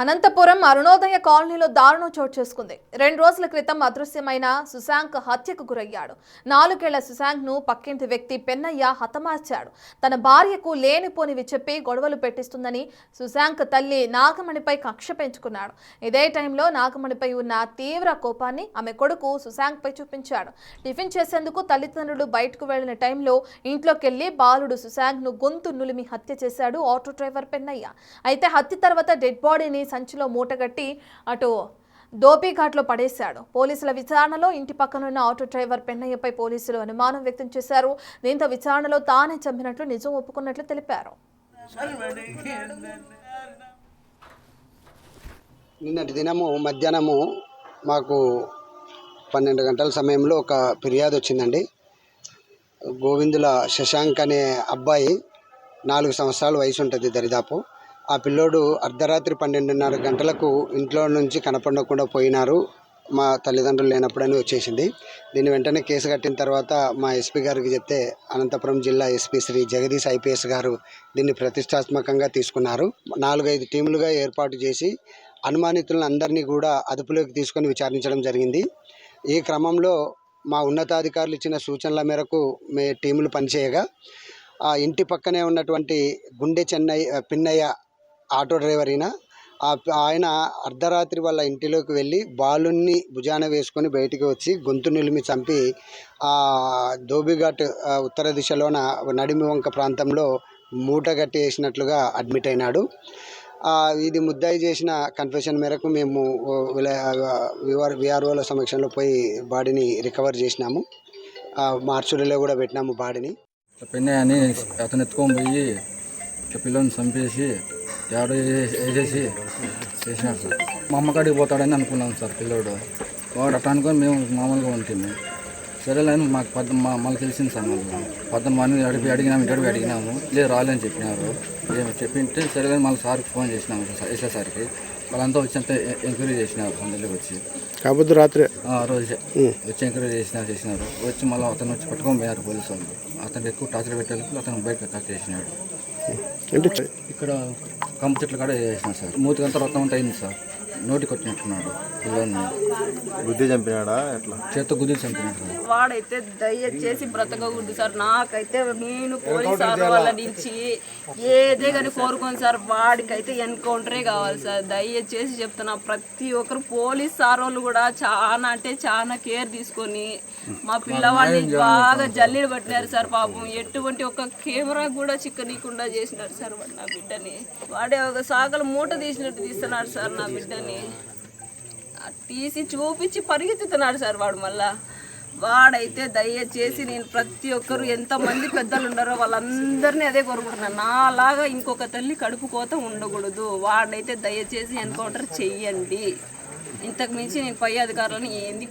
అనంతపురం అరుణోదయ కాలనీలో దారుణం చోటు చేసుకుంది. 2 రోజుల క్రితం అదృశ్యమైన సుశాంక్ హత్యకు గురయ్యాడు. 4 ఏళ్ల సుశాంక్ ను పక్కింటి వ్యక్తి పెన్నయ్య హతమార్చాడు. తన భార్యకు లేనిపోనివి చెప్పి గొడవలు పెట్టిస్తుందని సుశాంక్ తల్లి నాగమణిపై కక్ష పెంచుకున్నాడు. ఇదే టైంలో నాగమణిపై ఉన్న తీవ్ర కోపాన్ని ఆమె కొడుకు సుశాంక్ పై చూపించాడు. టిఫిన్ చేసేందుకు తల్లిదండ్రులు బయటకు వెళ్లిన టైంలో ఇంట్లోకెళ్లి బాలుడు సుశాంక్ ను గొంతు నులిమి హత్య చేశాడు ఆటో డ్రైవర్ పెన్నయ్య. అయితే హత్య తర్వాత డెడ్ బాడీని సంచిలో మూటగట్టి అటు దోపిఘాట్లో పడేశాడు. పోలీసుల విచారణలో ఇంటి పక్కనున్న ఆటో డ్రైవర్ పెన్నయ్యపై పోలీసులు అనుమానం వ్యక్తం చేశారు. దీంతో విచారణలో తానే చంపినట్లు నిజం ఒప్పుకున్నట్లు తెలిపారు. నిన్నటి దినము మధ్యాహ్నము మాకు 12 గంటల సమయంలో ఒక ఫిర్యాదు వచ్చిందండి. గోవిందుల శశాంక్ అనే అబ్బాయి 4 సంవత్సరాల వయసు ఉంటుంది దరిదాపు. ఆ పిల్లోడు అర్ధరాత్రి 12:30 గంటలకు ఇంట్లో నుంచి కనపడకుండా పోయినారు, మా తల్లిదండ్రులు లేనప్పుడని వచ్చేసింది. దీన్ని వెంటనే కేసు కట్టిన తర్వాత మా ఎస్పీ గారికి చెప్తే అనంతపురం జిల్లా ఎస్పీ శ్రీ జగదీష్ ఐపీఎస్ గారు దీన్ని ప్రతిష్టాత్మకంగా తీసుకున్నారు. 4-5 టీములుగా ఏర్పాటు చేసి అనుమానితులను అందరినీ కూడా అదుపులోకి తీసుకొని విచారించడం జరిగింది. ఈ క్రమంలో మా ఉన్నతాధికారులు ఇచ్చిన సూచనల మేరకు టీములు పనిచేయగా ఆ ఇంటి పక్కనే ఉన్నటువంటి గుండె పిన్నయ్య ఆటో డ్రైవర్ ఆయన అర్ధరాత్రి వాళ్ళ ఇంటిలోకి వెళ్ళి బాలుని భుజాన వేసుకొని బయటికి వచ్చి గొంతు నిలిమి చంపి దోబిఘాట్ ఉత్తర దిశలోన నడిమి వంక ప్రాంతంలో మూట కట్టి వేసినట్లుగా అడ్మిట్ అయినాడు. ఇది ముద్దాయి చేసిన కన్ఫెషన్ మేరకు మేము విఆర్ఓల సమక్షంలో పోయి బాడీని రికవర్ చేసినాము. మార్చురీలో కూడా పెట్టినాము బాడీని. పెన్నయ్య అని అతను ఎత్తుకొని పోయి పిల్లల్ని చంపేసి ఎవడో వేసేసి చేసినాడు సార్. మా అమ్మకాడికి పోతాడని అనుకున్నాం సార్. పిల్లోడు వాడు అట్లా అనుకొని మేము మామూలుగా ఉంటుంది. సరేలేని మాకు మళ్ళీ తెలిసింది సార్. మళ్ళీ మార్నింగ్ అడిగినాము, ఇంటర్వ్యూ అడిగినాము, లేదు రాలేని చెప్పినారు. చెప్పింటే సరేలేని మళ్ళీ సార్కి ఫోన్ చేసినాము సార్, ఎస్ఐ సార్కి. వాళ్ళంతా వచ్చి ఎంక్వైరీ చేసినారు సందర్భంగా వచ్చి. కాకపోతే రాత్రి రోజే వచ్చి ఎంక్వైరీ చేసినారు. వచ్చి మళ్ళీ అతను వచ్చి పట్టుకొని పోయారు పోలీసు వాళ్ళు. అతను ఎక్కువ టార్చర్ పెట్టేందుకు అతను బయట కట్ చేసినాడు. ఇక్కడ కంప చెట్లు కాడ వేసినాడు సార్. మూతికంతా రక్తం అంతా అయింది సార్. నోటికి వచ్చినట్టున్నాడు. పిల్లల్ని గుద్ది చంపినాడా ఎట్లా? చేత్తో గుద్ది చంపినాడు సార్. వాడైతే దయచేసి బ్రతకకూడదు సార్. నాకైతే నేను పోలీస్ వాళ్ళ నుంచి ఏదే కానీ కోరుకోను సార్. వాడికైతే ఎన్కౌంటరే కావాలి సార్. దయచేసి చెప్తున్నా, ప్రతి ఒక్కరు పోలీస్ సార్ వాళ్ళు కూడా చాలా అంటే చాలా కేర్ తీసుకొని మా పిల్లవాడిని బాగా జల్లీలు పట్టినారు సార్. పాపం ఎటువంటి ఒక కెమెరా కూడా చిక్కనీయకుండా చేసినారు సార్. వాడు నా బిడ్డని వాడే ఒక సాగలు మూట తీసినట్టు తీస్తున్నాడు సార్. నా బిడ్డని తీసి చూపించి పరిగెత్తుతున్నాడు సార్ వాడు. మళ్ళా వాడైతే దయచేసి నేను ప్రతి ఒక్కరు ఎంతమంది పెద్దలు ఉన్నారో వాళ్ళందరినీ అదే కోరుకుంటున్నాను. నాలాగా ఇంకొక తల్లి కడుపు కోత ఉండకూడదు. వాడైతే దయచేసి ఎన్కౌంటర్ చెయ్యండి. ఇంతకు మించి నేను పై అధికారులను ఏంది